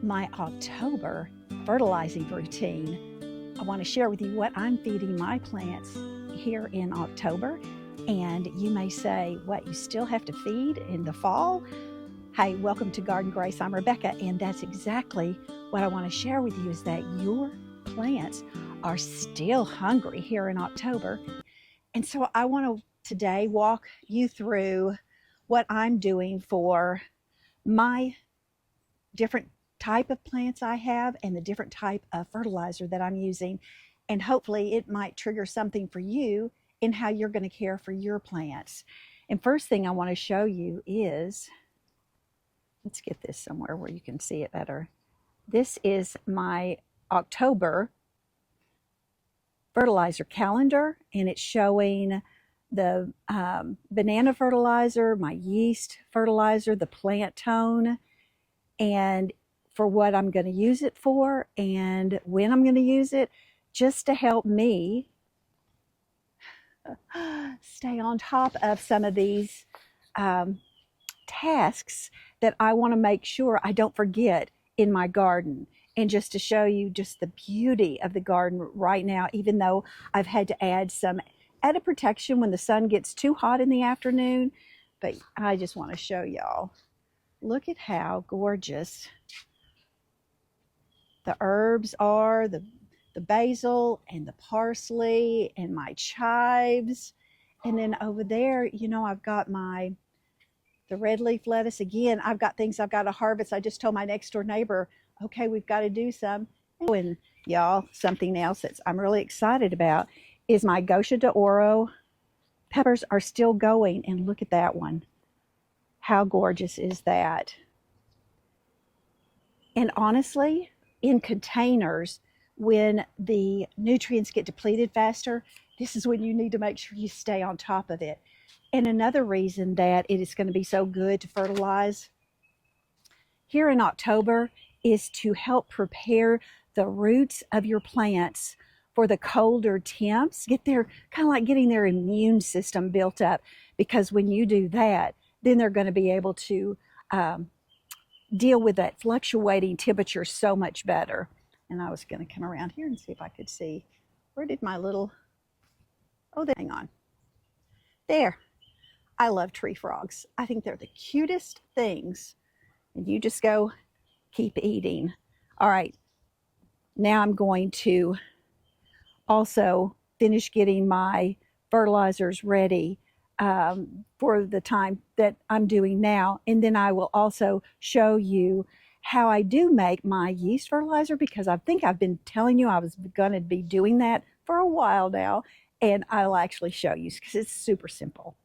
my October fertilizing routine. I want to share with you what I'm feeding my plants here in October. And you may say, what, you still have to feed in the fall? Hey, welcome to Garden Grace. I'm Rebecca, and that's exactly what I want to share with you, is that your plants are still hungry here in October. And so I want to today walk you through what I'm doing for my different type of plants I have and the different type of fertilizer that I'm using. And hopefully it might trigger something for you in how you're going to care for your plants. And first thing I want to show you is, let's get this somewhere where you can see it better. This is my October fertilizer calendar, and it's showing the banana fertilizer, my yeast fertilizer, the plant tone, and for what I'm going to use it for and when I'm going to use it, just to help me stay on top of some of these tasks that I want to make sure I don't forget in my garden. And just to show you just the beauty of the garden right now, even though I've had to add some added protection when the sun gets too hot in the afternoon. But I just want to show y'all. Look at how gorgeous the herbs are, the basil and the parsley and my chives. And then over there, you know, I've got the red leaf lettuce. Again, I've got things I've got to harvest. I just told my next door neighbor, okay, we've got to do some. And y'all, something else that I'm really excited about is my Gosha de Oro peppers are still going. And look at that one. How gorgeous is that? And honestly, in containers, when the nutrients get depleted faster, this is when you need to make sure you stay on top of it. And another reason that it is going to be so good to fertilize here in October is to help prepare the roots of your plants for the colder temps, get their kind of like getting their immune system built up, because when you do that, then they're going to be able to deal with that fluctuating temperature so much better. And I was going to come around here and see if I could see, where did my little, oh, hang on. There. I love tree frogs. I think they're the cutest things. And you just go keep eating. All right. Now I'm going to also finish getting my fertilizers ready for the time that I'm doing now. And then I will also show you how I do make my yeast fertilizer, because I think I've been telling you I was going to be doing that for a while now. And I'll actually show you because it's super simple.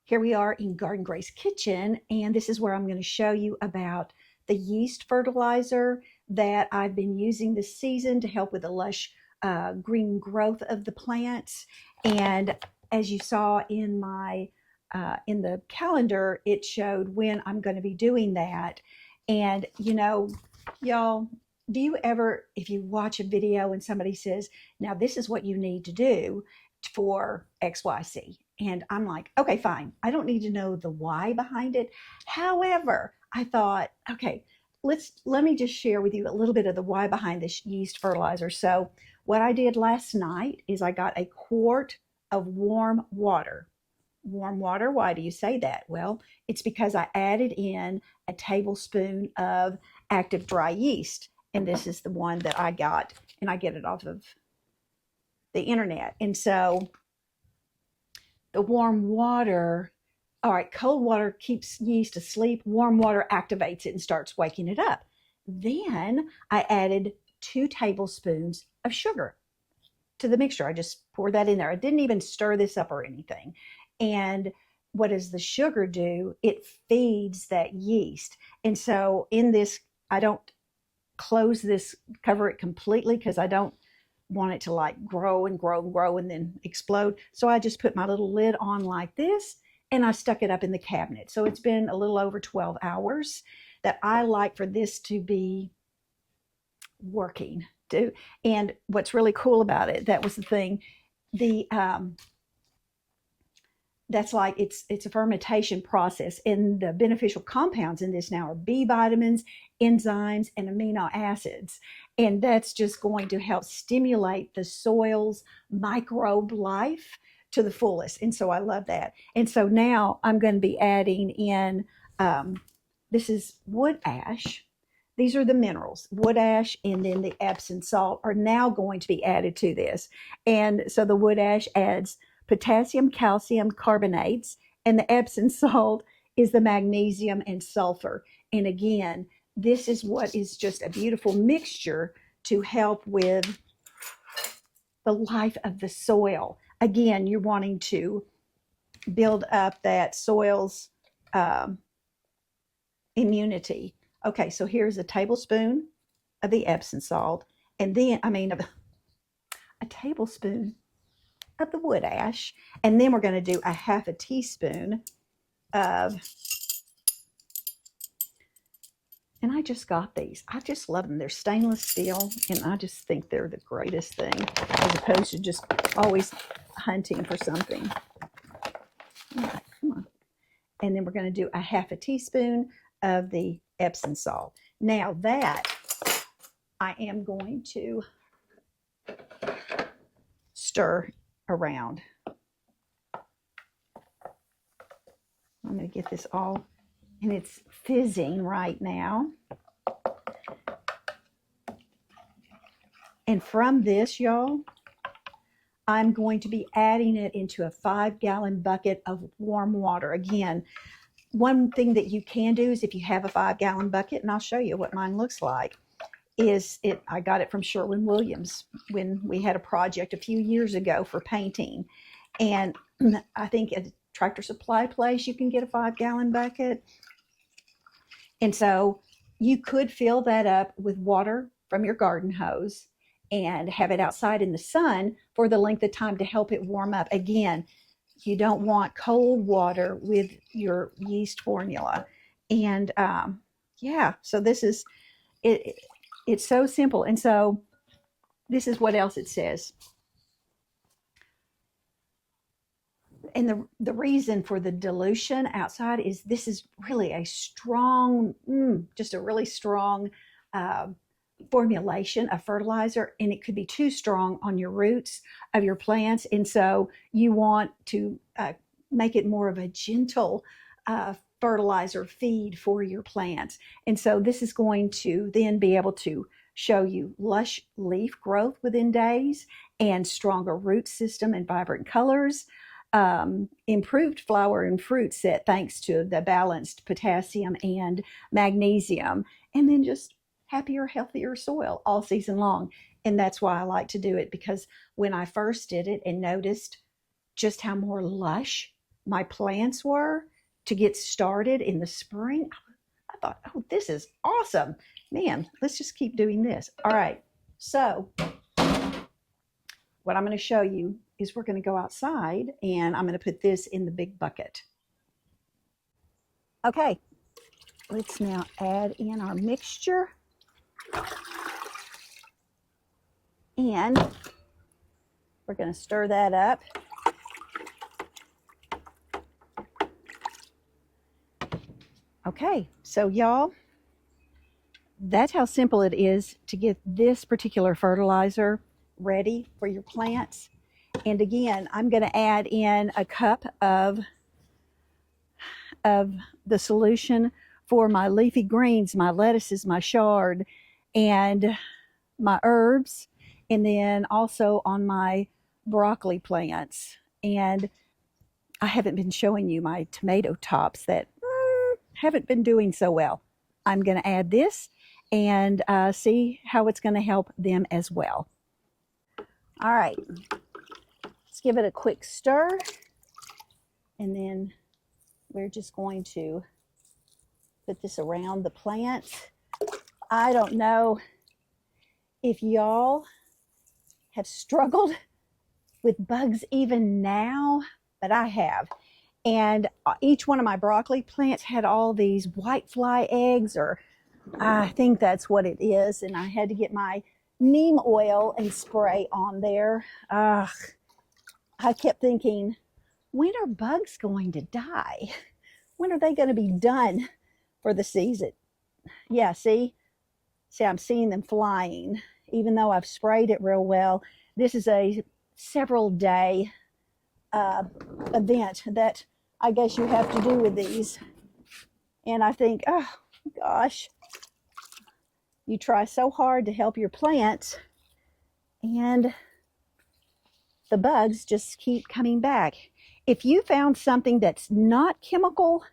Here we are in Garden Grace Kitchen, and this is where I'm going to show you about the yeast fertilizer that I've been using this season to help with the lush green growth of the plants. And as you saw in my in the calendar, it showed when I'm going to be doing that. And you know, y'all, do you ever, if you watch a video and somebody says, now this is what you need to do for XYZ, and I'm like, okay, fine, I don't need to know the why behind it. However, I thought, okay, let me just share with you a little bit of the why behind this yeast fertilizer. So what I did last night is I got a quart of warm water. Warm water, why do you say that? Well, it's because I added in a tablespoon of active dry yeast. And this is the one that I got, and I get it off of the internet. And so the warm water, all right, cold water keeps yeast asleep. Warm water activates it and starts waking it up. Then I added 2 tablespoons of sugar to the mixture. I just poured that in there. I didn't even stir this up or anything. And what does the sugar do? It feeds that yeast. And so in this, I don't close this, cover it completely, because I don't want it to like grow and grow and grow and then explode. So I just put my little lid on like this, and I stuck it up in the cabinet. So it's been a little over 12 hours that I like for this to be working. And what's really cool about it, that was the thing, the that's like it's a fermentation process, and the beneficial compounds in this now are B vitamins, enzymes, and amino acids, and that's just going to help stimulate the soil's microbe life to the fullest. And so I love that. And so now I'm going to be adding in this is wood ash. These are the minerals, wood ash, and then the Epsom salt are now going to be added to this. And so the wood ash adds potassium, calcium carbonates, and the Epsom salt is the magnesium and sulfur. And again, this is what is just a beautiful mixture to help with the life of the soil. Again, you're wanting to build up that soil's immunity. Okay, so here's a tablespoon of the Epsom salt, and then, a tablespoon of the wood ash, and then we're going to do a half a teaspoon of, and I just got these. I just love them. They're stainless steel, and I just think they're the greatest thing, as opposed to just always hunting for something. All right, come on. And then we're going to do a half a teaspoon of the Epsom salt. Now that I am going to stir around. I'm going to get this all, and it's fizzing right now. And from this, y'all, I'm going to be adding it into a 5-gallon bucket of warm water. Again, one thing that you can do is if you have a 5-gallon bucket, and I'll show you what mine looks like, I got it from Sherwin-Williams when we had a project a few years ago for painting. And I think at a Tractor Supply place, you can get a 5-gallon bucket. And so you could fill that up with water from your garden hose and have it outside in the sun for the length of time to help it warm up. Again, you don't want cold water with your yeast formula. And yeah, so this is it. It's so simple. And so this is what else it says. And the reason for the dilution outside is this is really a strong, just a really strong formulation of fertilizer, and it could be too strong on your roots of your plants. And so you want to make it more of a gentle fertilizer feed for your plants. And so this is going to then be able to show you lush leaf growth within days and stronger root system and vibrant colors, improved flower and fruit set thanks to the balanced potassium and magnesium, and then just happier, healthier soil all season long. And that's why I like to do it, because when I first did it and noticed just how more lush my plants were to get started in the spring, I thought, oh, this is awesome. Man, let's just keep doing this. All right, so what I'm going to show you is we're going to go outside, and I'm going to put this in the big bucket. Okay, let's now add in our mixture. And we're going to stir that up. Okay, so y'all, that's how simple it is to get this particular fertilizer ready for your plants. And again, I'm going to add in a cup of the solution for my leafy greens, my lettuces, my chard, and my herbs, and then also on my broccoli plants. And I haven't been showing you my tomato tops that haven't been doing so well. I'm going to add this and see how it's going to help them as well. All right, let's give it a quick stir, and then we're just going to put this around the plants. I don't know if y'all have struggled with bugs even now, but I have. And each one of my broccoli plants had all these white fly eggs, or I think that's what it is. And I had to get my neem oil and spray on there. I kept thinking, when are bugs going to die? When are they going to be done for the season? Yeah, see, I'm seeing them flying, even though I've sprayed it real well. This is a several day event that I guess you have to do with these. And I think, oh gosh, you try so hard to help your plants, and the bugs just keep coming back. If you found something that's not chemical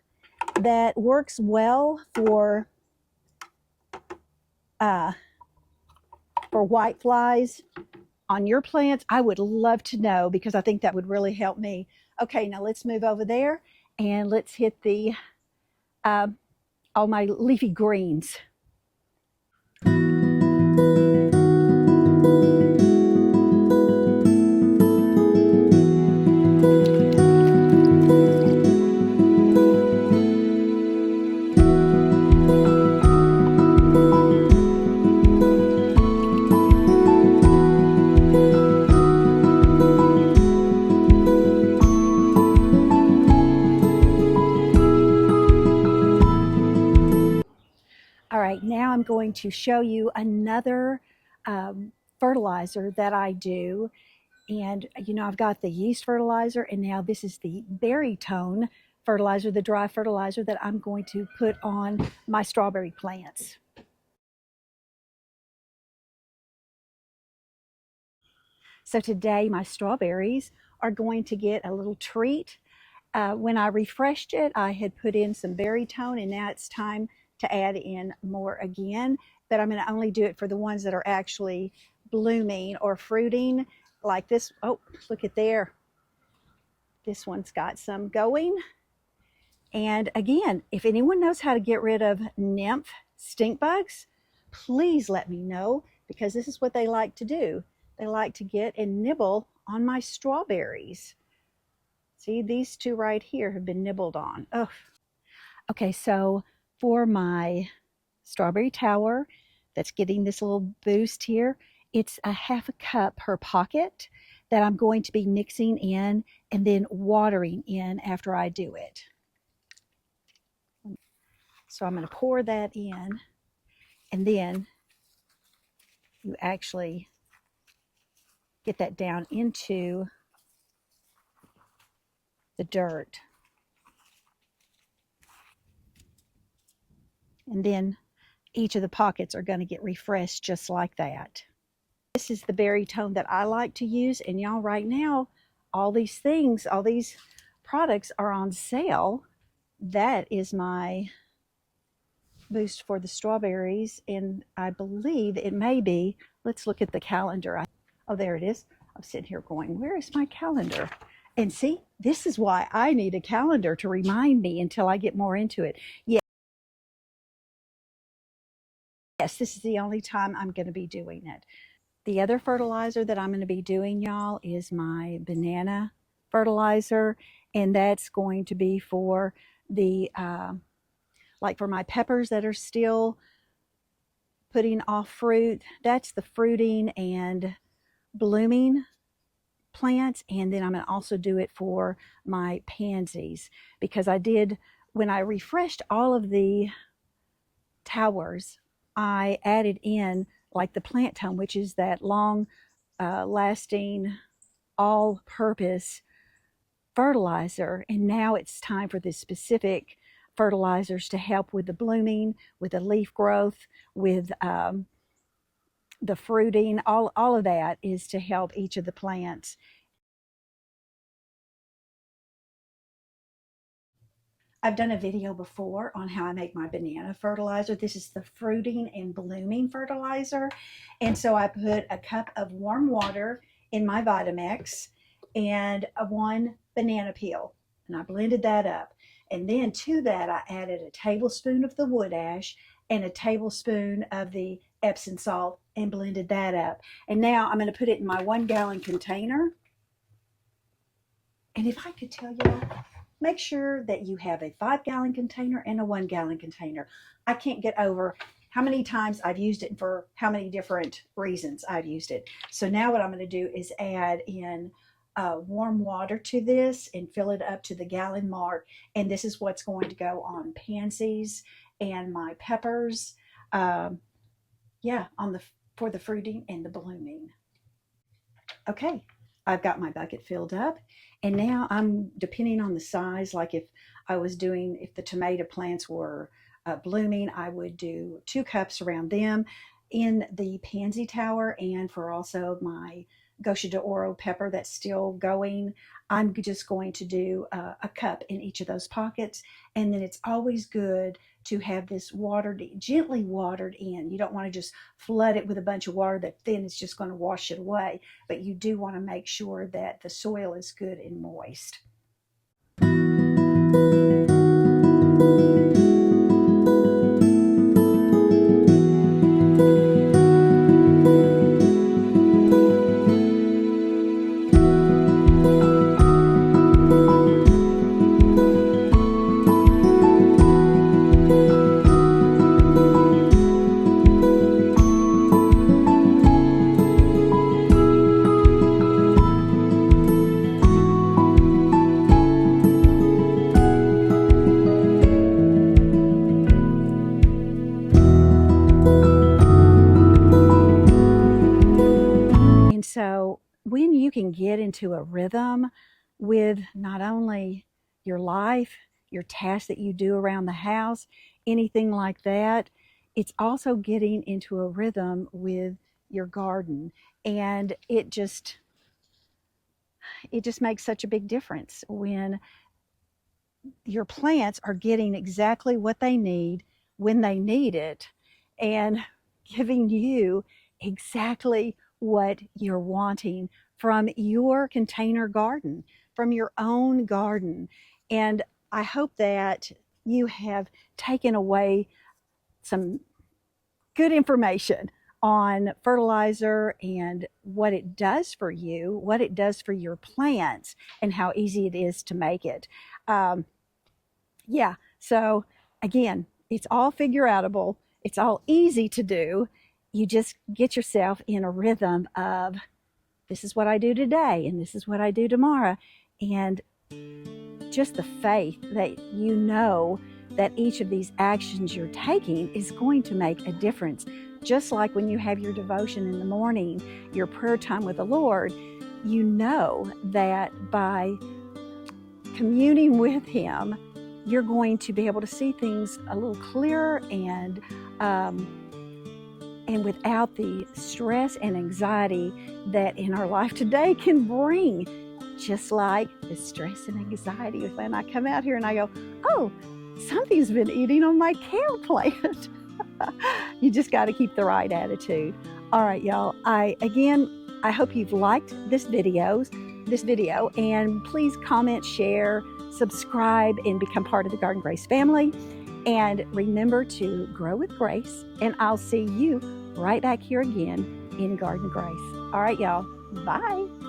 that works well for white flies on your plants, I would love to know, because I think that would really help me. Okay, now let's move over there and let's hit the all my leafy greens. All right, now I'm going to show you another fertilizer that I do. And, you know, I've got the yeast fertilizer, and now this is the berry tone fertilizer, the dry fertilizer that I'm going to put on my strawberry plants. So today my strawberries are going to get a little treat. When I refreshed it, I had put in some berry tone, and now it's time to add in more again. But I'm going to only do it for the ones that are actually blooming or fruiting, like this. Oh, look at there. This one's got some going. And again, if anyone knows how to get rid of nymph stink bugs, please let me know, because this is what they like to do. They like to get and nibble on my strawberries. See, these two right here have been nibbled on. Oh. Okay, so for my strawberry tower that's getting this little boost here, it's a half a cup per pocket that I'm going to be mixing in and then watering in after I do it. So I'm going to pour that in, and then you actually get that down into the dirt. And then each of the pockets are going to get refreshed just like that. This is the berry tone that I like to use, and y'all, right now, all these things, all these products are on sale. That is my boost for the strawberries, and I believe it may be, let's look at the calendar. Oh, there it is. I'm sitting here going, where is my calendar? And see, this is why I need a calendar to remind me until I get more into it. Yes, this is the only time I'm going to be doing it. The other fertilizer that I'm going to be doing, y'all, is my banana fertilizer, and that's going to be for the like for my peppers that are still putting off fruit. That's the fruiting and blooming plants. And then I'm going to also do it for my pansies, because I did, when I refreshed all of the towers, I added in like the plant tone, which is that long lasting all-purpose fertilizer. And now it's time for the specific fertilizers to help with the blooming, with the leaf growth, with the fruiting. All of that is to help each of the plants. I've done a video before on how I make my banana fertilizer. This is the fruiting and blooming fertilizer. And so I put a cup of warm water in my Vitamix and one banana peel, and I blended that up. And then to that, I added a tablespoon of the wood ash and a tablespoon of the Epsom salt and blended that up. And now I'm going to put it in my 1 gallon container. And if I could tell you, make sure that you have a 5 gallon container and a 1 gallon container. I can't get over how many times I've used it for how many different reasons I've used it. So now what I'm going to do is add in warm water to this and fill it up to the gallon mark. And this is what's going to go on pansies and my peppers. Yeah, for the fruiting and the blooming. Okay, I've got my bucket filled up, and now I'm, depending on the size, like if the tomato plants were blooming, I would do 2 cups around them in the pansy tower. And for also my Gosha de Oro pepper that's still going, I'm just going to do a cup in each of those pockets. And then it's always good to have this gently watered in. You don't want to just flood it with a bunch of water that then it's just going to wash it away, but you do want to make sure that the soil is good and moist. So when you can get into a rhythm with not only your life, your tasks that you do around the house, anything like that, it's also getting into a rhythm with your garden. And it just makes such a big difference when your plants are getting exactly what they need when they need it, and giving you exactly what you're wanting from your container garden, from your own garden. And I hope that you have taken away some good information on fertilizer and what it does for you, what it does for your plants, and how easy it is to make it. Yeah, so again, it's all figure outable. It's all easy to do. You just get yourself in a rhythm of, this is what I do today and this is what I do tomorrow. And just the faith that you know that each of these actions you're taking is going to make a difference. Just like when you have your devotion in the morning, your prayer time with the Lord, you know that by communing with Him, you're going to be able to see things a little clearer and without the stress and anxiety that in our life today can bring. Just like the stress and anxiety when I come out here and I go, oh, something's been eating on my kale plant. You just got to keep the right attitude. All right, y'all. I hope you've liked this video, and please comment, share, subscribe, and become part of the Garden Grace family. And remember to grow with grace, and I'll see you right back here again in Garden Grace. All right, y'all. Bye.